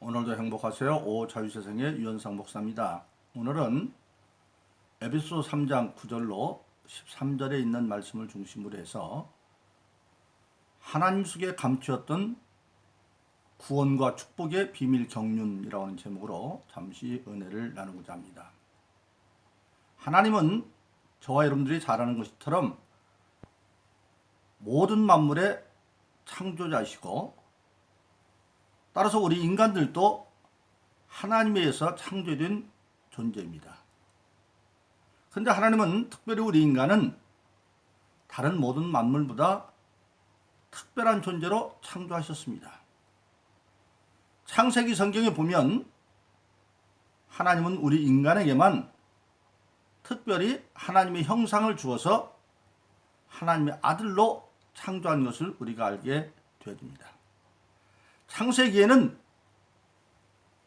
오늘도 행복하세요. 오자유세상의 유현상 목사입니다. 오늘은 에베소 3장 9절로 13절에 있는 말씀을 중심으로 해서 하나님 속에 감추었던 구원과 축복의 비밀 경륜이라고 하는 제목으로 잠시 은혜를 나누고자 합니다. 하나님은 저와 여러분들이 잘 아는 것처럼 모든 만물의 창조자이시고, 따라서 우리 인간들도 하나님에 의해서 창조된 존재입니다. 그런데 하나님은 특별히 우리 인간은 다른 모든 만물보다 특별한 존재로 창조하셨습니다. 창세기 성경에 보면 하나님은 우리 인간에게만 특별히 하나님의 형상을 주어서 하나님의 아들로 창조한 것을 우리가 알게 되어집니다. 창세기에는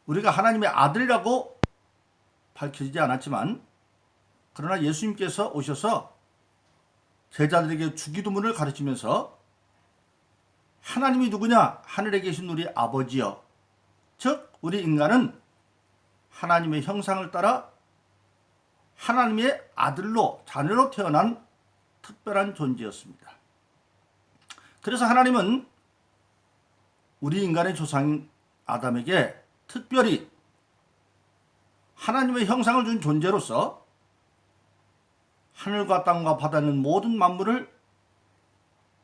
우리가 하나님의 아들이라고 밝혀지지 않았지만, 그러나 예수님께서 오셔서 제자들에게 주기도문을 가르치면서 하나님이 누구냐? 하늘에 계신 우리 아버지여, 즉 우리 인간은 하나님의 형상을 따라 하나님의 아들로, 자녀로 태어난 특별한 존재였습니다. 그래서 하나님은 우리 인간의 조상 아담에게 특별히 하나님의 형상을 준 존재로서 하늘과 땅과 바다는 모든 만물을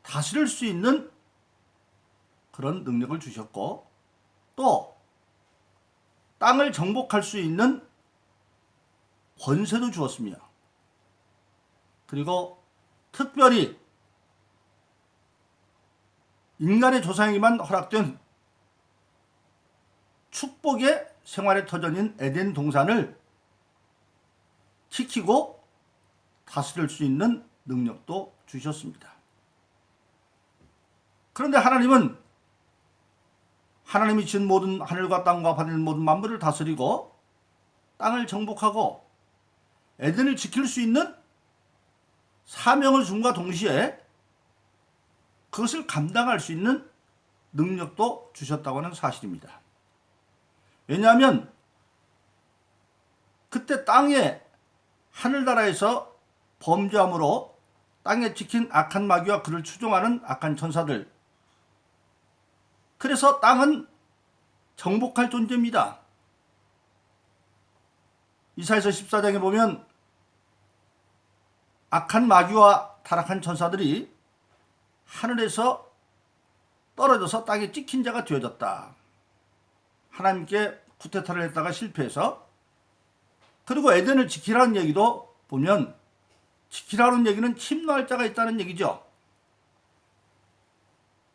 다스릴 수 있는 그런 능력을 주셨고, 또 땅을 정복할 수 있는 권세도 주었으며, 그리고 특별히 인간의 조상에게만 허락된 축복의 생활의 터전인 에덴 동산을 지키고 다스릴 수 있는 능력도 주셨습니다. 그런데 하나님은 하나님이 지은 모든 하늘과 땅과 바다의 모든 만물을 다스리고 땅을 정복하고 에덴을 지킬 수 있는 사명을 줌과 동시에 그것을 감당할 수 있는 능력도 주셨다고 하는 사실입니다. 왜냐하면 그때 땅에 하늘나라에서 범죄함으로 땅에 찍힌 악한 마귀와 그를 추종하는 악한 천사들, 그래서 땅은 정복할 존재입니다. 이사야서 14장에 보면 악한 마귀와 타락한 천사들이 하늘에서 떨어져서 땅에 찍힌 자가 되어졌다. 하나님께 쿠데타를 했다가 실패해서, 그리고 에덴을 지키라는 얘기도 보면 지키라는 얘기는 침노할 자가 있다는 얘기죠.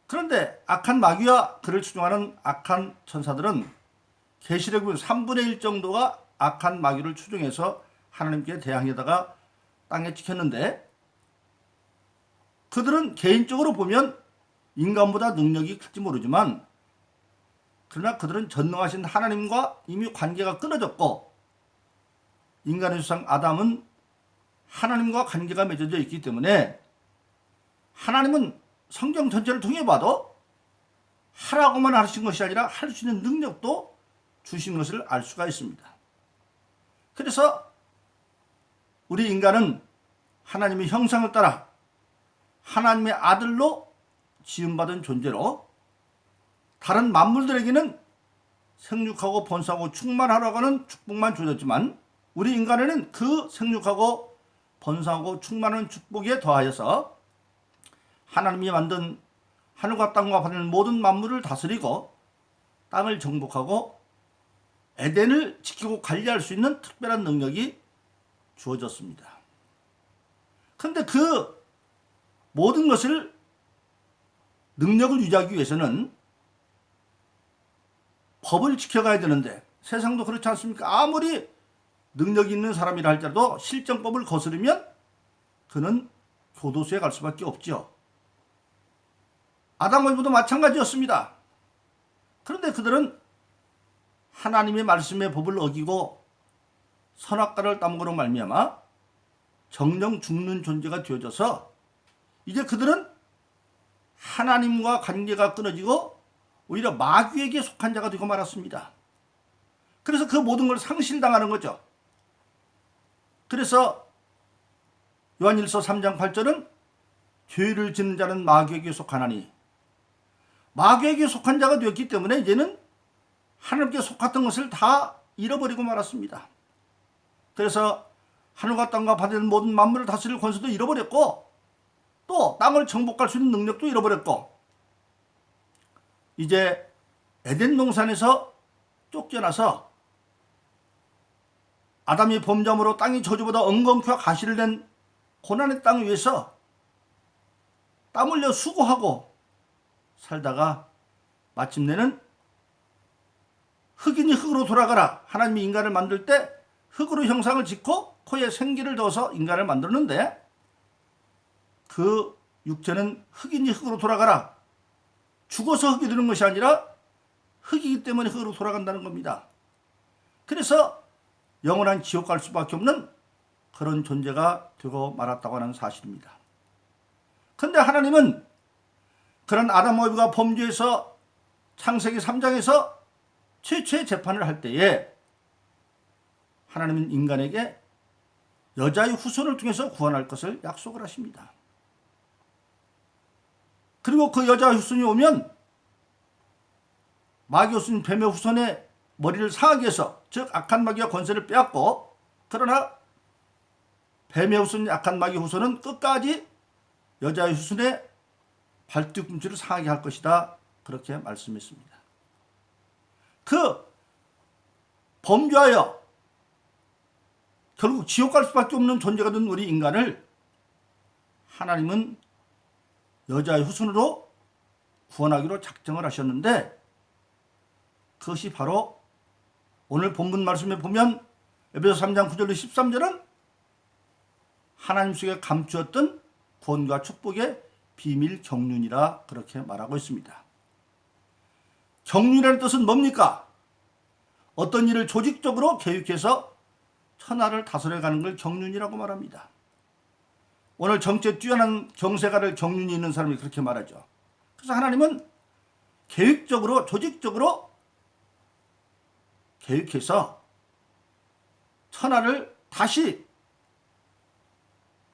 그런데 악한 마귀와 그를 추종하는 악한 천사들은 계시록에 보면 3분의 1 정도가 악한 마귀를 추종해서 하나님께 대항하다가 땅에 찍혔는데, 그들은 개인적으로 보면 인간보다 능력이 클지 모르지만, 그러나 그들은 전능하신 하나님과 이미 관계가 끊어졌고, 인간의 조상 아담은 하나님과 관계가 맺어져 있기 때문에 하나님은 성경 전체를 통해 봐도 하라고만 하신 것이 아니라 할 수 있는 능력도 주신 것을 알 수가 있습니다. 그래서 우리 인간은 하나님의 형상을 따라 하나님의 아들로 지음받은 존재로 다른 만물들에게는 생육하고 번성하고 충만하라고 하는 축복만 주어졌지만, 우리 인간에는 그 생육하고 번성하고 충만한 축복에 더하여서 하나님이 만든 하늘과 땅과 바다의 모든 만물을 다스리고 땅을 정복하고 에덴을 지키고 관리할 수 있는 특별한 능력이 주어졌습니다. 그런데 그 모든 것을, 능력을 유지하기 위해서는 법을 지켜가야 되는데, 세상도 그렇지 않습니까? 아무리 능력이 있는 사람이라 할지라도 실정법을 거스르면 그는 교도소에 갈 수밖에 없죠. 아담과 이브도 마찬가지였습니다. 그런데 그들은 하나님의 말씀의 법을 어기고 선악과를 따먹으로 말미암아 정령 죽는 존재가 되어져서 이제 그들은 하나님과 관계가 끊어지고 오히려 마귀에게 속한 자가 되고 말았습니다. 그래서 그 모든 걸 상실당하는 거죠. 그래서 요한일서 3장 8절은 죄를 짓는 자는 마귀에게 속하나니, 마귀에게 속한 자가 되었기 때문에 이제는 하나님께 속았던 것을 다 잃어버리고 말았습니다. 그래서 하늘과 땅과 바다의 모든 만물을 다스릴 권세도 잃어버렸고, 또 땅을 정복할 수 있는 능력도 잃어버렸고, 이제 에덴 동산에서 쫓겨나서 아담이 범죄함으로 땅이 저주보다 엉겅퀴와 가시를 낸 고난의 땅 위에서 땀 흘려 수고하고 살다가 마침내는 흙이니 흙으로 돌아가라. 하나님이 인간을 만들 때 흙으로 형상을 짓고 코에 생기를 넣어서 인간을 만들었는데, 그 육체는 흙이니 흙으로 돌아가라. 죽어서 흙이 되는 것이 아니라 흙이기 때문에 흙으로 돌아간다는 겁니다. 그래서 영원한 지옥 갈 수밖에 없는 그런 존재가 되고 말았다고 하는 사실입니다. 그런데 하나님은 그런 아담과 이브가 범죄해서 창세기 3장에서 최초의 재판을 할 때에 하나님은 인간에게 여자의 후손을 통해서 구원할 것을 약속을 하십니다. 그리고 그 여자의 후손이 오면 마귀 후손 뱀의 후손의 머리를 상하게 해서, 즉 악한 마귀와 권세를 빼앗고, 그러나 뱀의 후손, 악한 마귀 후손은 끝까지 여자의 후손의 발뒤꿈치를 상하게 할 것이다. 그렇게 말씀했습니다. 그 범죄하여 결국 지옥 갈 수밖에 없는 존재가 된 우리 인간을 하나님은 여자의 후손으로 구원하기로 작정을 하셨는데, 그것이 바로 오늘 본문 말씀에 보면 에베소 3장 9절로 13절은 하나님 속에 감추었던 구원과 축복의 비밀 경륜이라 그렇게 말하고 있습니다. 경륜이라는 뜻은 뭡니까? 어떤 일을 조직적으로 계획해서 천하를 다스려가는 걸 경륜이라고 말합니다. 오늘 정치에 뛰어난 경세가를 경륜이 있는 사람이 그렇게 말하죠. 그래서 하나님은 계획적으로, 조직적으로 계획해서 천하를 다시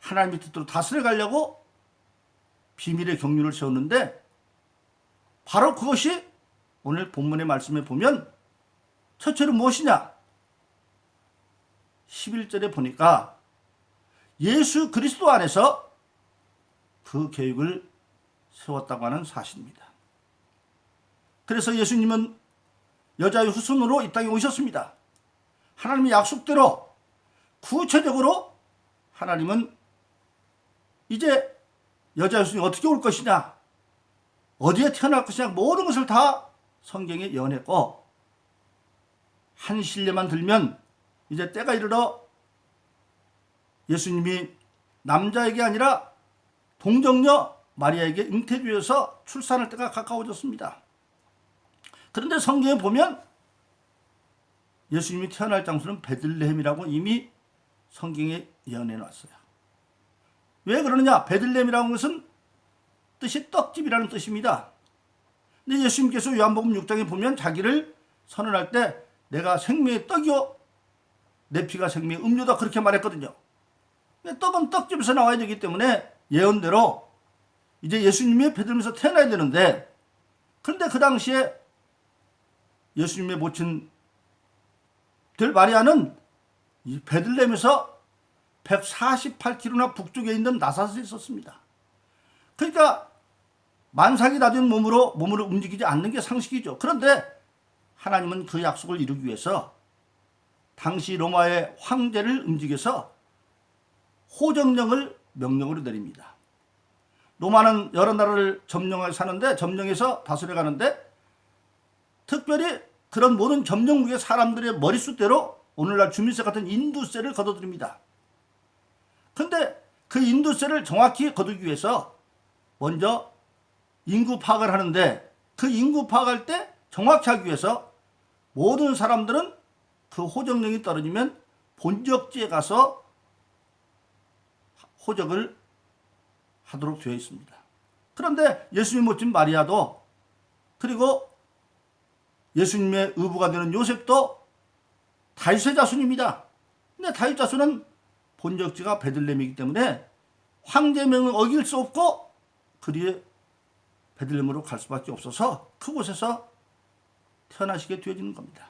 하나님의 뜻대로 다스려가려고 비밀의 경륜을 세웠는데, 바로 그것이 오늘 본문의 말씀에 보면 첫째로 무엇이냐? 11절에 보니까 예수 그리스도 안에서 그 계획을 세웠다고 하는 사실입니다. 그래서 예수님은 여자의 후손으로 이 땅에 오셨습니다. 하나님의 약속대로 구체적으로 하나님은 이제 여자의 후손이 어떻게 올 것이냐, 어디에 태어날 것이냐, 모든 것을 다 성경에 예언했고, 한 신뢰만 들면 이제 때가 이르러 예수님이 남자에게 아니라 동정녀 마리아에게 잉태되어서 출산할 때가 가까워졌습니다. 그런데 성경에 보면 예수님이 태어날 장소는 베들레헴이라고 이미 성경에 예언해 놨어요. 왜 그러느냐? 베들레헴이라는 것은 뜻이 떡집이라는 뜻입니다. 근데 예수님께서 요한복음 6장에 보면 자기를 선언할 때 내가 생명의 떡이요 내 피가 생명의 음료다 그렇게 말했거든요. 떡은 떡집에서 나와야 되기 때문에 예언대로 이제 예수님이 베들레헴에서 태어나야 되는데, 그런데 그 당시에 예수님의 모친 될 마리아는 이 베들레헴에서 148km나 북쪽에 있는 나사렛에 있었습니다. 그러니까 만삭이 다 된 몸으로 움직이지 않는 게 상식이죠. 그런데 하나님은 그 약속을 이루기 위해서 당시 로마의 황제를 움직여서 호정령을 명령으로 내립니다. 로마는 여러 나라를 점령해서 다스려 가는데, 특별히 그런 모든 점령국의 사람들의 머릿수대로 오늘날 주민세 같은 인두세를 거둬들입니다. 그런데 그 인두세를 정확히 거두기 위해서 먼저 인구 파악을 하는데, 그 인구 파악할 때 정확히 하기 위해서 모든 사람들은 그 호정령이 떨어지면 본적지에 가서 호적을 하도록 되어 있습니다. 그런데 예수님 모친 마리아도, 그리고 예수님의 의부가 되는 요셉도 다윗의 자손입니다. 근데 다윗 자손은 본적지가 베들레헴이기 때문에 황제명을 어길 수 없고 그리에 베들레헴으로 갈 수밖에 없어서 그곳에서 태어나시게 되어지는 겁니다.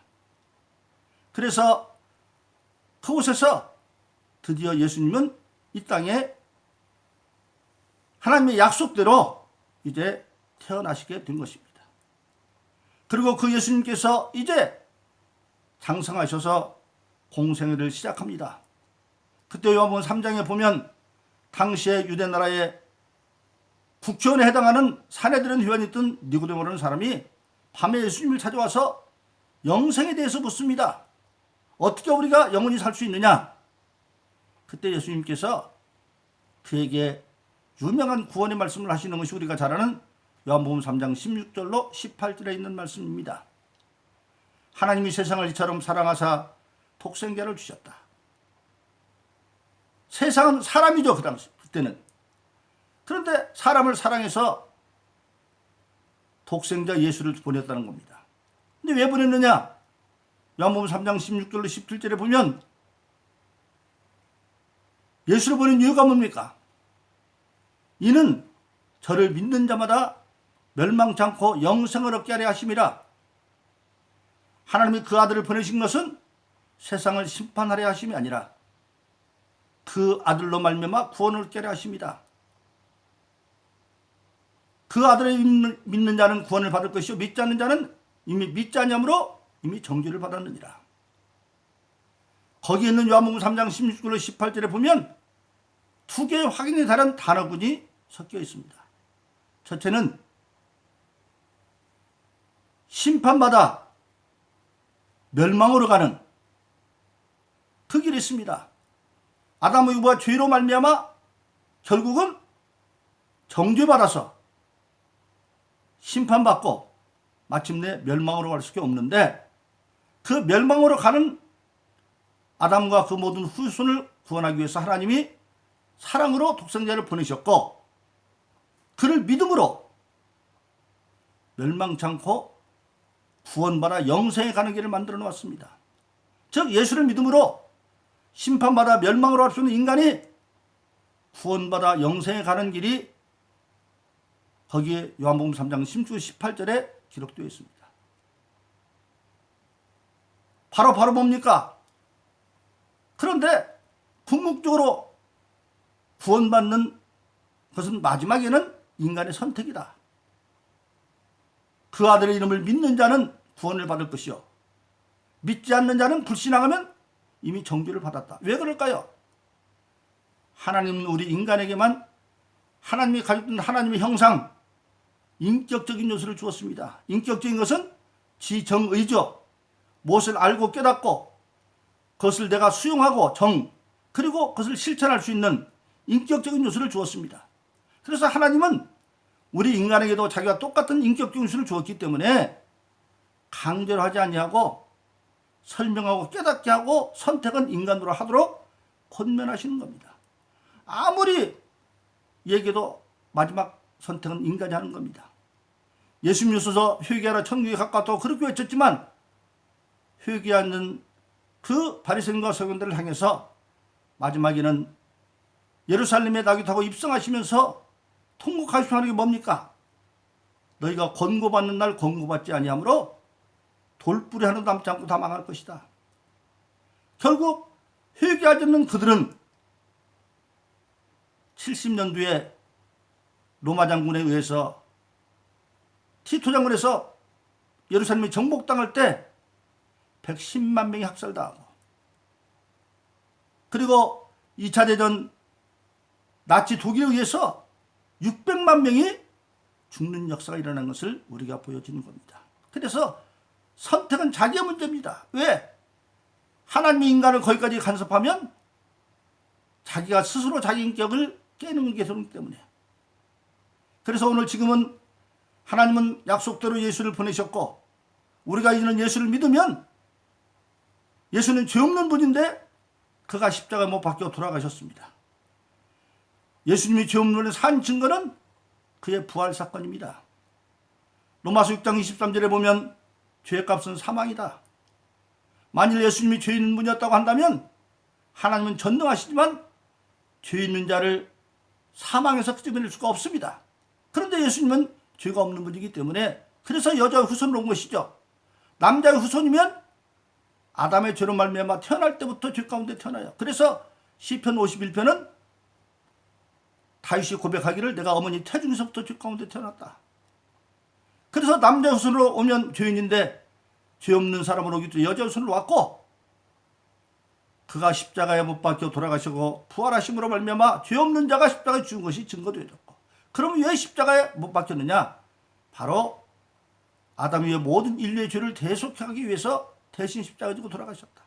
그래서 그곳에서 드디어 예수님은 이 땅에 하나님의 약속대로 이제 태어나시게 된 것입니다. 그리고 그 예수님께서 이제 장성하셔서 공생애를 시작합니다. 그때 요한복음 3장에 보면 당시에 유대나라의 국회의원에 해당하는 사내들은 회원이 있던 니고데모라는 사람이 밤에 예수님을 찾아와서 영생에 대해서 묻습니다. 어떻게 우리가 영원히 살 수 있느냐? 그때 예수님께서 그에게 유명한 구원의 말씀을 하시는 것이 우리가 잘 아는 요한복음 3장 16절로 18절에 있는 말씀입니다. 하나님이 세상을 이처럼 사랑하사 독생자를 주셨다. 세상은 사람이죠, 그 당시 그때는. 그런데 사람을 사랑해서 독생자 예수를 보냈다는 겁니다. 근데 왜 보냈느냐? 요한복음 3장 16절로 17절에 보면 예수를 보낸 이유가 뭡니까? 이는 저를 믿는 자마다 멸망치 않고 영생을 얻게 하려 하심이라. 하나님이 그 아들을 보내신 것은 세상을 심판하려 하심이 아니라 그 아들로 말미암아 구원을 얻게 하려 하심이다. 그 아들을 믿는 자는 구원을 받을 것이요 믿지 않는 자는 이미 믿지 아니함으로 이미 정죄를 받았느니라. 거기에 있는 요한복음 3장 16절로 18절에 보면 두 개의 확연히 다른 단어군이 섞여 있습니다. 첫째는 심판받아 멸망으로 가는 그 길이 있습니다. 아담과 이브가 죄로 말미암아 결국은 정죄받아서 심판받고 마침내 멸망으로 갈 수밖에 없는데 그 멸망으로 가는 아담과 그 모든 후손을 구원하기 위해서 하나님이 사랑으로 독생자를 보내셨고 그를 믿음으로 멸망치 않고 구원받아 영생에 가는 길을 만들어 놓았습니다. 즉 예수를 믿음으로 심판받아 멸망으로 갈 수 있는 인간이 구원받아 영생에 가는 길이 거기에 요한복음 3장 16, 18절에 기록되어 있습니다. 바로 뭡니까? 그런데 궁극적으로 구원받는 것은 마지막에는 인간의 선택이다. 그 아들의 이름을 믿는 자는 구원을 받을 것이요 믿지 않는 자는 불신앙하면 이미 정죄를 받았다. 왜 그럴까요? 하나님은 우리 인간에게만 하나님이 가지고 있는 하나님의 형상, 인격적인 요소를 주었습니다. 인격적인 것은 지정의죠. 무엇을 알고 깨닫고 그것을 내가 수용하고 그리고 그것을 실천할 수 있는 인격적인 요소를 주었습니다. 그래서 하나님은 우리 인간에게도 자기가 똑같은 인격적인 요소를 주었기 때문에 강제로 하지 아니하고 설명하고 깨닫게 하고 선택은 인간으로 하도록 권면하시는 겁니다. 아무리 얘기해도 마지막 선택은 인간이 하는 겁니다. 예수님께서 회개하라 천국에 가까웠다고 그렇게 외쳤지만 회개하는 그 바리새인과 서기관들을 향해서 마지막에는 예루살렘에 낙이 타고 입성하시면서 통곡하시는 게 뭡니까? 너희가 권고받는 날 권고받지 아니하므로 돌뿌리 하나도 남지 않고 다 망할 것이다. 결국 회개하지 않는 그들은 70년도에 로마 장군에 의해서 티토 장군에서 예루살렘이 정복당할 때 110만 명이 학살당하고 그리고 2차 대전 나치 독일에 의해서 600만 명이 죽는 역사가 일어난 것을 우리가 보여주는 겁니다. 그래서 선택은 자기의 문제입니다. 왜? 하나님이 인간을 거기까지 간섭하면 자기가 스스로 자기 인격을 깨는 게 되기 때문에. 그래서 오늘 지금은 하나님은 약속대로 예수를 보내셨고 우리가 이제는 예수를 믿으면 예수는 죄 없는 분인데 그가 십자가에 못 박혀 돌아가셨습니다. 예수님이 죄 없는 분의 산 증거는 그의 부활 사건입니다. 로마서 6장 23절에 보면 죄값은 사망이다. 만일 예수님이 죄 있는 분이었다고 한다면 하나님은 전능하시지만 죄 있는 자를 사망에서 끄집어낼 수가 없습니다. 그런데 예수님은 죄가 없는 분이기 때문에 그래서 여자의 후손으로 온 것이죠. 남자의 후손이면 아담의 죄로 말미암아 태어날 때부터 죄 가운데 태어나요. 그래서 시편 51편은 다윗이 고백하기를 내가 어머니 태중에서부터 죄 가운데 태어났다. 그래서 남자의 후손으로 오면 죄인인데 죄 없는 사람으로 오기 때문에 여자의 후손으로 왔고 그가 십자가에 못 박혀 돌아가시고 부활하심으로 말미암아 죄 없는 자가 십자가에 죽은 것이 증거되어졌고 그러면 왜 십자가에 못 박혔느냐? 바로 아담 위의 모든 인류의 죄를 대속하기 위해서 대신 십자가에 지고 돌아가셨다.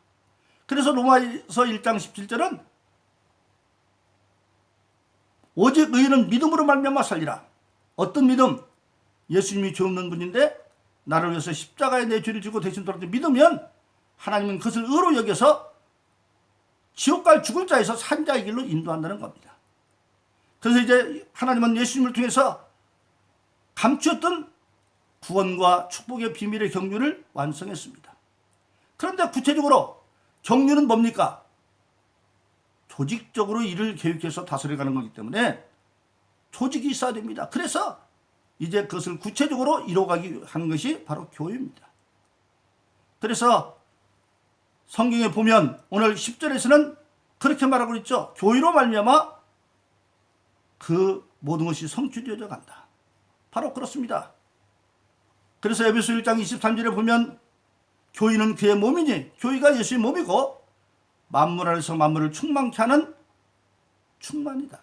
그래서 로마서 1장 17절은 오직 의인은 믿음으로 말미암아 살리라. 어떤 믿음? 예수님이 죄 없는 분인데 나를 위해서 십자가에 내 죄를 지고 대신 돌아왔는데 믿으면 하나님은 그것을 의로 여겨서 지옥 갈 죽을 자에서 산 자의 길로 인도한다는 겁니다. 그래서 이제 하나님은 예수님을 통해서 감추었던 구원과 축복의 비밀의 경륜을 완성했습니다. 그런데 구체적으로 경륜은 뭡니까? 조직적으로 일을 계획해서 다스려가는 거기 때문에 조직이 있어야 됩니다. 그래서 이제 그것을 구체적으로 이루어가기 하는 것이 바로 교회입니다. 그래서 성경에 보면 오늘 10절에서는 그렇게 말하고 있죠. 교회로 말미암아 그 모든 것이 성취되어져 간다. 바로 그렇습니다. 그래서 에베소 1장 23절에 보면 교회는 그의 몸이니 교회가 예수의 몸이고 만물 안에서 만물을 충만케 하는 충만이다.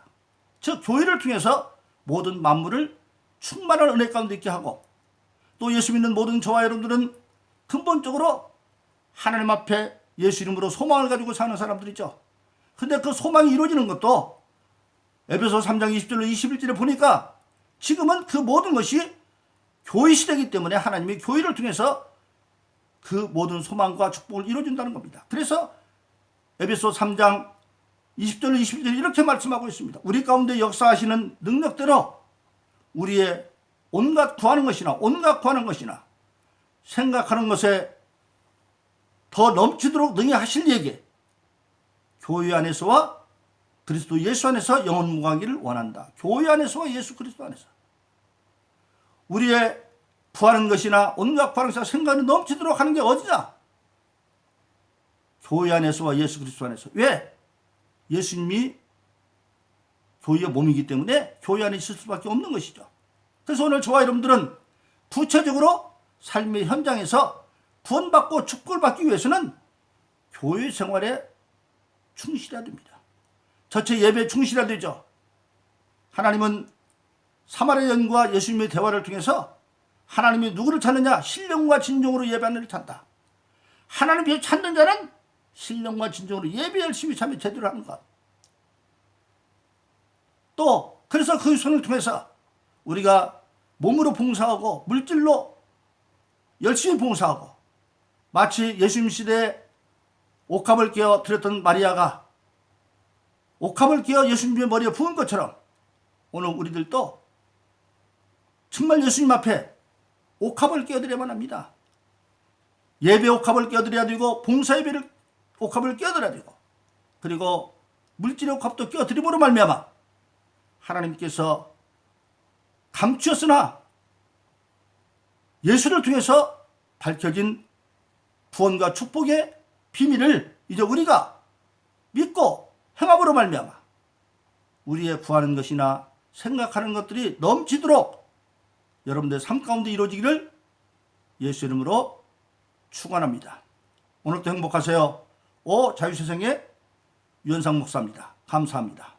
즉 교회를 통해서 모든 만물을 충만한 은혜 가운데 있게 하고 또 예수 믿는 모든 저와 여러분들은 근본적으로 하나님 앞에 예수 이름으로 소망을 가지고 사는 사람들이죠. 근데 그 소망이 이루어지는 것도 에베소 3장 20절로 21절에 보니까 지금은 그 모든 것이 교회 시대이기 때문에 하나님이 교회를 통해서 그 모든 소망과 축복을 이루어준다는 겁니다. 그래서 에베소 3장 20절로 21절 이렇게 말씀하고 있습니다. 우리 가운데 역사하시는 능력대로 우리의 온갖 구하는 것이나 생각하는 것에 더 넘치도록 능히 하실 얘기 교회 안에서와 그리스도 예수 안에서 영원 무궁하기를 원한다. 교회 안에서와 예수 그리스도 안에서 우리의 구하는 것이나 온갖 구하는 것이나 생각이 넘치도록 하는 게 어디냐? 교회 안에서와 예수 그리스도 안에서. 왜? 예수님이 교회의 몸이기 때문에 교회 안에 있을 수밖에 없는 것이죠. 그래서 오늘 저와 여러분들은 구체적으로 삶의 현장에서 구원받고 축복을 받기 위해서는 교회 생활에 충실해야 됩니다. 전체 예배에 충실해야 되죠. 하나님은 사마리아 여인과 예수님의 대화를 통해서 하나님이 누구를 찾느냐? 신령과 진정으로 예배하는 자를 찾다. 하나님을 찾는 자는 신령과 진정으로 예배 열심히 참여 제대로 하는 것. 또 그래서 그 손을 통해서 우리가 몸으로 봉사하고 물질로 열심히 봉사하고 마치 예수님 시대에 옥합을 깨어 드렸던 마리아가 옥합을 깨어 예수님의 머리에 부은 것처럼 오늘 우리들도 정말 예수님 앞에 옥합을 깨어드려야만 합니다. 예배 옥합을 깨어드려야 되고 봉사 예배를 옥합을 깨어드려야 되고 그리고 물질의 옥합도 깨어드림으로 말미암아 하나님께서 감추었으나 예수를 통해서 밝혀진 구원과 축복의 비밀을 이제 우리가 믿고 행함으로 말미암아 우리의 구하는 것이나 생각하는 것들이 넘치도록 여러분들의 삶 가운데 이루어지기를 예수 이름으로 축원합니다. 오늘도 행복하세요. 자유세상의 유현상 목사입니다. 감사합니다.